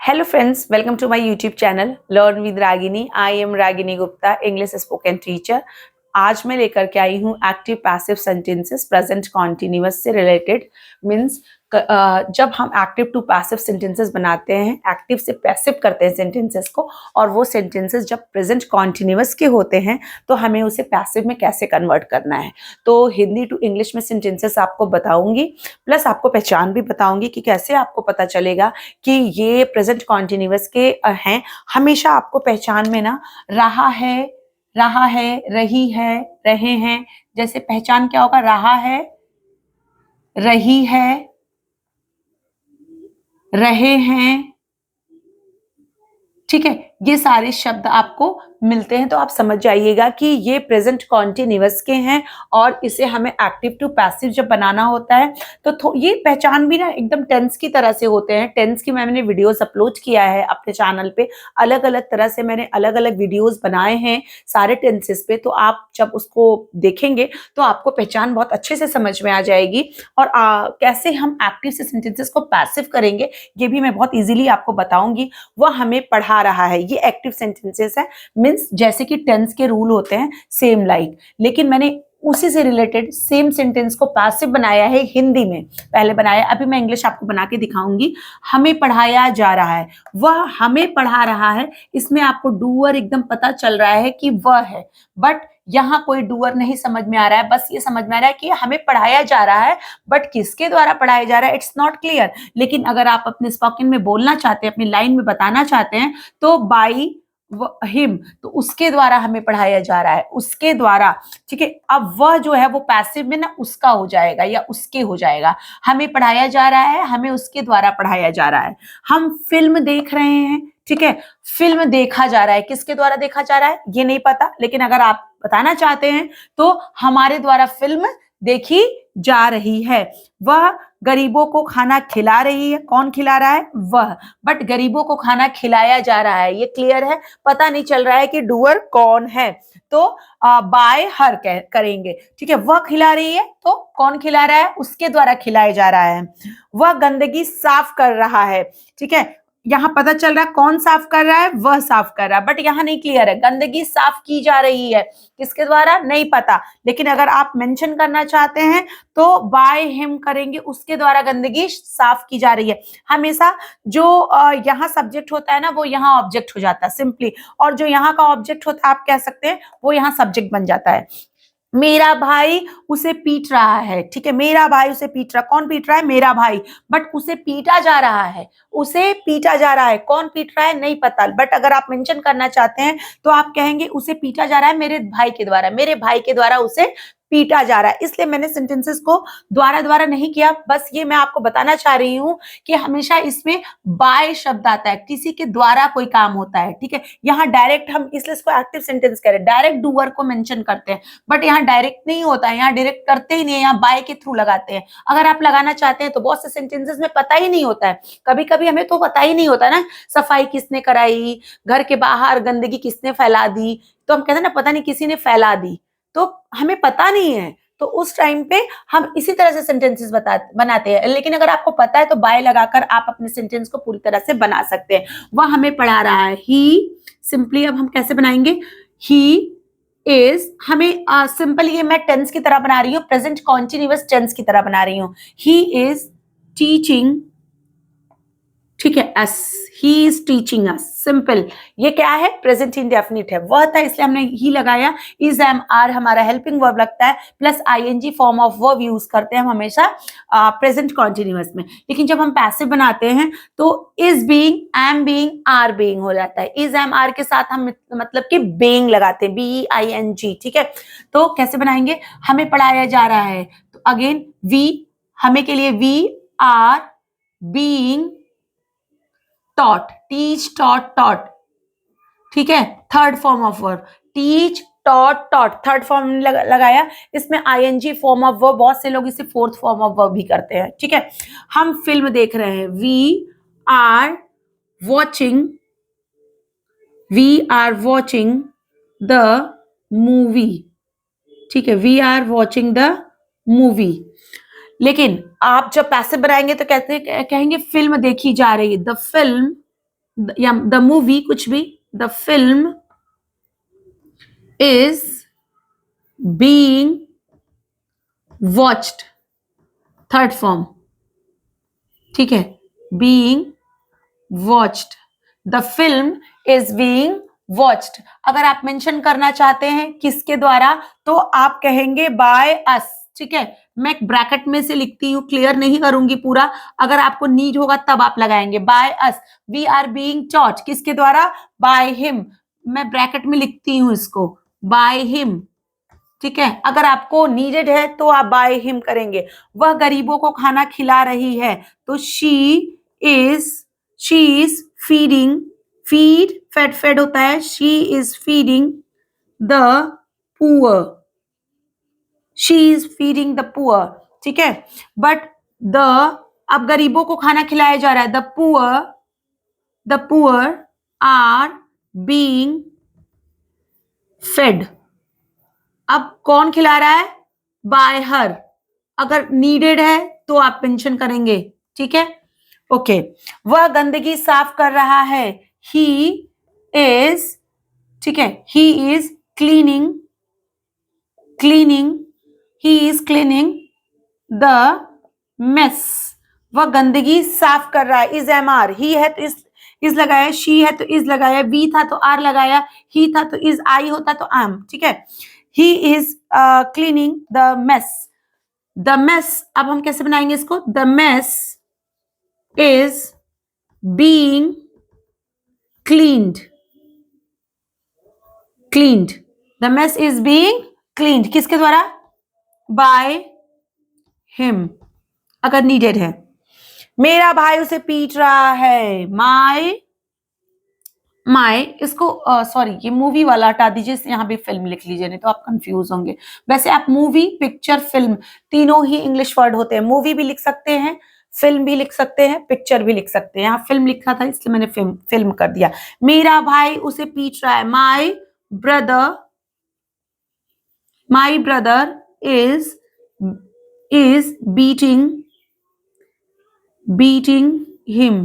Hello friends, welcome to my YouTube channel Learn with Ragini. I am Ragini Gupta, English spoken teacher. आज मैं लेकर के आई हूँ active passive sentences present continuous से related. Means जब हम एक्टिव टू पैसिव सेंटेंसेस बनाते हैं, एक्टिव से पैसिव करते हैं सेंटेंसेस को, और वो सेंटेंसेस जब प्रेजेंट कॉन्टिन्यूअस के होते हैं तो हमें उसे पैसिव में कैसे कन्वर्ट करना है। तो हिंदी टू इंग्लिश में सेंटेंसेस आपको बताऊंगी, प्लस आपको पहचान भी बताऊंगी कि कैसे आपको पता चलेगा कि ये प्रेजेंट कॉन्टिन्यूअस के हैं। हमेशा आपको पहचान में ना रहा है, रही है, रहे हैं, जैसे पहचान क्या होगा, रहा है, रही है, रहे हैं, ठीक है। ये सारे शब्द आपको मिलते हैं तो आप समझ जाइएगा कि ये प्रेजेंट कॉन्टिन्यूअस के हैं और इसे हमें एक्टिव टू पैसिव जब बनाना होता है तो ये पहचान भी ना एकदम टेंस की तरह से होते हैं। टेंस की मैंने वीडियोस अपलोड किया है अपने चैनल पे, अलग अलग तरह से मैंने अलग अलग वीडियोस बनाए हैं सारे टेंसेस पे। तो आप जब उसको देखेंगे तो आपको पहचान बहुत अच्छे से समझ में आ जाएगी। और कैसे हम एक्टिव से सेंटेंसेस को पैसिव करेंगे ये भी मैं बहुत ईजिली आपको बताऊंगी। वह हमें पढ़ा रहा है, ये एक्टिव सेंटेंसेस है। मीन्स जैसे कि टेंस के रूल होते हैं सेम लाइक, लेकिन मैंने उसी से रिलेटेड सेम सेंटेंस को पैसिव बनाया है हिंदी में, पहले बनाया, अभी मैं इंग्लिश आपको बना के दिखाऊंगी। हमें पढ़ाया जा रहा है, वह हमें पढ़ा रहा है। इसमें आपको डूअर एकदम पता चल रहा है कि वह है, बट यहाँ कोई डूअर नहीं समझ में आ रहा है, बस ये समझ में आ रहा है कि हमें पढ़ाया जा रहा है, बट किसके द्वारा पढ़ाया जा रहा है इट्स नॉट क्लियर। लेकिन अगर आप अपने स्पोकन में बोलना चाहते हैं, अपनी लाइन में बताना चाहते हैं तो बाई हिम, तो उसके द्वारा हमें पढ़ाया जा रहा है, उसके द्वारा, ठीक है। अब वह जो है वो पैसिव में ना उसका हो जाएगा या उसके हो जाएगा। हमें पढ़ाया जा रहा है, हमें उसके द्वारा पढ़ाया जा रहा है। हम फिल्म देख रहे हैं, ठीक है, फिल्म देखा जा रहा है, किसके द्वारा देखा जा रहा है ये नहीं पता, लेकिन अगर आप बताना चाहते हैं तो हमारे द्वारा फिल्म देखी जा रही है। वह गरीबों को खाना खिला रही है, कौन खिला रहा है, वह, बट गरीबों को खाना खिलाया जा रहा है, ये क्लियर है, पता नहीं चल रहा है कि डूअर कौन है। तो बाय हर करेंगे, ठीक है। वह खिला रही है तो कौन खिला रहा है, उसके द्वारा खिलाया जा रहा है। वह गंदगी साफ कर रहा है, ठीक है, यहाँ पता चल रहा है कौन साफ कर रहा है, वह साफ कर रहा है, बट यहाँ नहीं क्लियर है, गंदगी साफ की जा रही है, किसके द्वारा नहीं पता। लेकिन अगर आप मेंशन करना चाहते हैं तो बाय हिम करेंगे, उसके द्वारा गंदगी साफ की जा रही है। हमेशा जो यहाँ सब्जेक्ट होता है ना वो यहाँ ऑब्जेक्ट हो जाता है सिंपली, और जो यहाँ का ऑब्जेक्ट होता है आप कह सकते हैं वो यहाँ सब्जेक्ट बन जाता है। मेरा भाई उसे पीट रहा है, ठीक है, मेरा भाई उसे पीट रहा, कौन पीट रहा है, मेरा भाई, बट उसे पीटा जा रहा है, उसे पीटा जा रहा है, कौन पीट रहा है नहीं पता, बट अगर आप मेंशन करना चाहते हैं तो आप कहेंगे उसे पीटा जा रहा है मेरे भाई के द्वारा, मेरे भाई के द्वारा उसे पीटा जा रहा है। इसलिए मैंने सेंटेंसेस को द्वारा नहीं किया, बस ये मैं आपको बताना चाह रही हूँ कि हमेशा इसमें बाय शब्द आता है, किसी के द्वारा कोई काम होता है, ठीक है। यहाँ डायरेक्ट हम इसलिए इसको एक्टिव सेंटेंस कह रहे हैं, डायरेक्ट डूअर को मेंशन करते हैं, बट यहाँ डायरेक्ट नहीं होता है, यहाँ डायरेक्ट करते ही नहीं है, यहाँ बाय के थ्रू लगाते हैं। अगर आप लगाना चाहते हैं तो बहुत से सेंटेंसेस में पता ही नहीं होता है, कभी कभी हमें तो पता ही नहीं होता ना, सफाई किसने कराई, घर के बाहर गंदगी किसने फैला दी, तो हम कहते हैं ना पता नहीं किसी ने फैला दी, तो हमें पता नहीं है, तो उस टाइम पे हम इसी तरह से सेंटेंसेस बनाते हैं। लेकिन अगर आपको पता है तो बाय लगाकर आप अपने सेंटेंस को पूरी तरह से बना सकते हैं। वह हमें पढ़ा रहा है, ही, सिंपली अब हम कैसे बनाएंगे, ही इज, हमें सिंपल ये मैं टेंस की तरह बना रही हूँ, प्रेजेंट कॉन्टिन्यूअस टेंस की तरह बना रही हूँ। ही इज टीचिंग, ठीक है, us, he is teaching us, simple. ये क्या है, प्रेजेंट इंडेफिनिट है, वह था इसलिए हमने ही लगाया। इज एम आर हमारा हेल्पिंग वर्ब लगता है, plus ING form of verb use करते हैं हम हमेशा प्रेजेंट कॉन्टिन्यूअस में। लेकिन जब हम पैसिव बनाते हैं तो is being, am being, are being हो जाता है। इज एम आर के साथ हम मतलब कि बीइंग लगाते हैं, BEING, ठीक है। तो कैसे बनाएंगे, हमें पढ़ाया जा रहा है, तो अगेन वी, हमें के लिए we are being taught, teach, taught, ठीक है, third form of verb, teach, taught, third form लगाया। इसमें आईएनजी फॉर्म ऑफ वर्ब, बहुत से लोग इसे फोर्थ फॉर्म ऑफ वर्ब भी करते हैं, ठीक है। हम फिल्म देख रहे हैं, we are watching the movie, ठीक है, we are watching the movie. लेकिन आप जब पैसिव बनाएंगे तो कहते कहेंगे फिल्म देखी जा रही है, द फिल्म या द मूवी, कुछ भी, the film is being watched, third form, ठीक है, being watched, the film is being watched. अगर आप मेंशन करना चाहते हैं किसके द्वारा, तो आप कहेंगे बाय अस, ठीक है। मैं ब्रैकेट में से लिखती हूँ, क्लियर नहीं करूंगी पूरा, अगर आपको नीड होगा तब आप लगाएंगे। By us, we are being taught, किसके द्वारा, बाय हिम, मैं ब्रैकेट में लिखती हूँ इसको, बाय हिम, ठीक है। अगर आपको नीडेड है तो आप बाय हिम करेंगे। वह गरीबों को खाना खिला रही है, तो she is feeding, feed, fed, fed होता है, she is feeding the poor, she is feeding the poor, ठीक है। बट द, अब गरीबों को खाना खिलाया जा रहा है, the poor are being fed. अब कौन खिला रहा है, बाय हर, अगर नीडेड है तो आप मेंशन करेंगे, ठीक है, ओके। वह गंदगी साफ कर रहा है, ही इज, ठीक है, he is cleaning, he is cleaning the mess, वह गंदगी साफ कर रहा है, इज एम आर, ही है तो इज लगाया, शी है तो इज लगाया, वी था तो आर लगाया, ही था तो इज, आई होता तो एम, ठीक है। He is cleaning the mess, the mess, अब हम कैसे बनाएंगे इसको, the mess is being cleaned, the mess is being cleaned, किसके द्वारा, बाय हिम, अगर नीडेड है। मेरा भाई उसे पीट रहा है, माई, इसको सॉरी ये मूवी वाला हटा दीजिए, यहाँ भी फिल्म लिख लीजिए, नहीं तो आप कंफ्यूज होंगे। वैसे आप मूवी, पिक्चर, फिल्म तीनों ही इंग्लिश वर्ड होते हैं, मूवी भी लिख सकते हैं, फिल्म भी लिख सकते हैं, पिक्चर भी लिख सकते हैं। यहाँ फिल्म लिखा था इसलिए मैंने फिल्म कर दिया। मेरा भाई उसे पीट रहा है, my brother is beating him,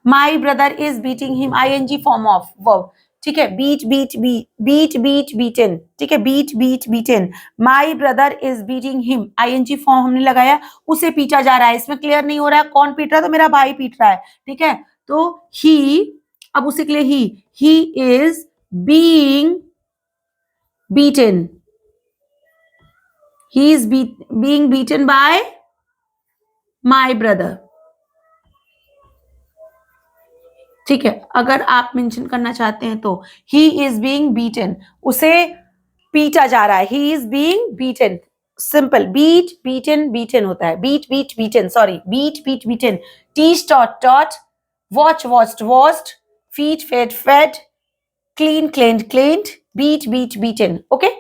my brother is beating him, ing form of verb, ठीक है, beaten, ठीक है, beaten, my brother is beating him, ing form हमने लगाया, उसे पीटा जा रहा है, इसमें क्लियर नहीं हो रहा है कौन पीट रहा है, तो मेरा भाई पीट रहा है, ठीक है। तो he, अब उसे के लिए he is being beaten, he is being beaten by my brother, ठीक है। अगर आप मेंशन करना चाहते हैं तो ही इज बीइंग बीटन, उसे पीटा जा रहा है, he is being beaten, simple, beaten होता है, beaten, sorry, beaten, teach taught, watch watched, feed fed, cleaned, beaten, okay.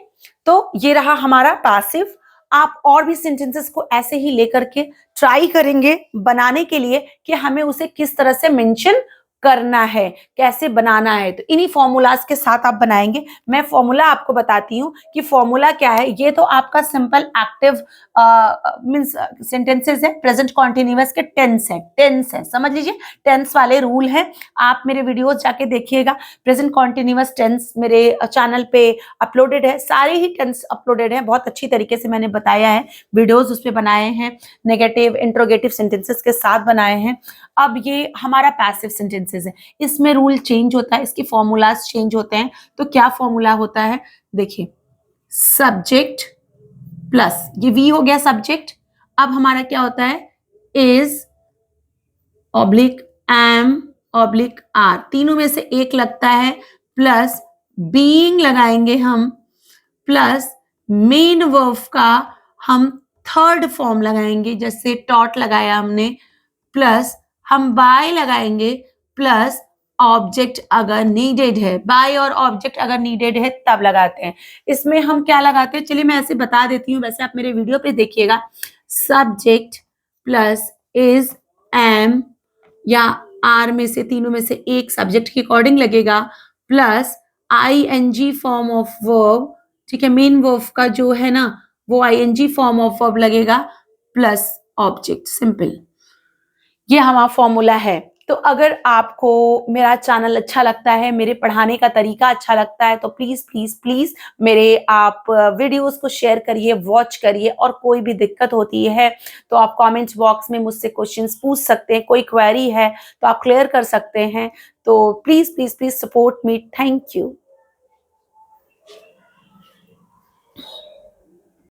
तो ये रहा हमारा पैसिव। आप और भी सेंटेंसेस को ऐसे ही लेकर के ट्राई करेंगे बनाने के लिए कि हमें उसे किस तरह से मेंशन करना है, कैसे बनाना है, तो इन्हीं फॉर्मूलाज के साथ आप बनाएंगे। मैं फॉर्मूला आपको बताती हूँ कि फॉर्मूला क्या है। ये तो आपका सिंपल एक्टिव मींस सेंटेंसेस है, प्रेजेंट कॉन्टिन्यूअस के टेंस है, समझ लीजिए, टेंस वाले रूल हैं। आप मेरे वीडियोस जाके देखिएगा, प्रेजेंट कॉन्टिन्यूअस टेंस मेरे चैनल पे अपलोडेड है, सारे ही टेंस अपलोडेड हैं, बहुत अच्छी तरीके से मैंने बताया है, वीडियोस उस पर बनाए हैं, नेगेटिव इंट्रोगेटिव सेंटेंसेस के साथ बनाए हैं। अब ये हमारा पैसिव सेंटेंसेस है, इसमें रूल चेंज होता है, इसके फॉर्मूलाज चेंज होते हैं। तो क्या फॉर्मूला होता है, देखिए, सब्जेक्ट प्लस ये वी हो गया सब्जेक्ट, अब हमारा क्या होता है, is oblique am oblique are, तीनों में से एक लगता है, प्लस बीइंग लगाएंगे हम, प्लस मेन वर्ब का हम थर्ड फॉर्म लगाएंगे, जैसे टॉट लगाया हमने, प्लस हम बाय लगाएंगे, प्लस ऑब्जेक्ट अगर नीडेड है, बाय और ऑब्जेक्ट अगर नीडेड है तब लगाते हैं। इसमें हम क्या लगाते हैं, चलिए मैं ऐसे बता देती हूँ, वैसे आप मेरे वीडियो पे देखिएगा, सब्जेक्ट प्लस इज एम या आर में से, तीनों में से एक सब्जेक्ट के अकॉर्डिंग लगेगा, plus ing form of verb, ठीक है, मेन वर्ब का जो है ना वो ing फॉर्म ऑफ वर्ब लगेगा, प्लस ऑब्जेक्ट, सिंपल, ये हमारा फॉर्मूला है। तो तो अगर आपको मेरा चैनल अच्छा लगता है, मेरे पढ़ाने का तरीका अच्छा लगता है, तो प्लीज़, प्लीज़, प्लीज़ मेरे आप वीडियोज़ को शेयर करिए, वॉच करिए और कोई भी दिक्कत होती है, तो आप कमेंट्स बॉक्स में मुझसे क्वेश्चंस पूछ सकते हैं, कोई क्वेरी है, तो आप क्लियर कर सकते हैं। तो please, please, please support me. Thank you.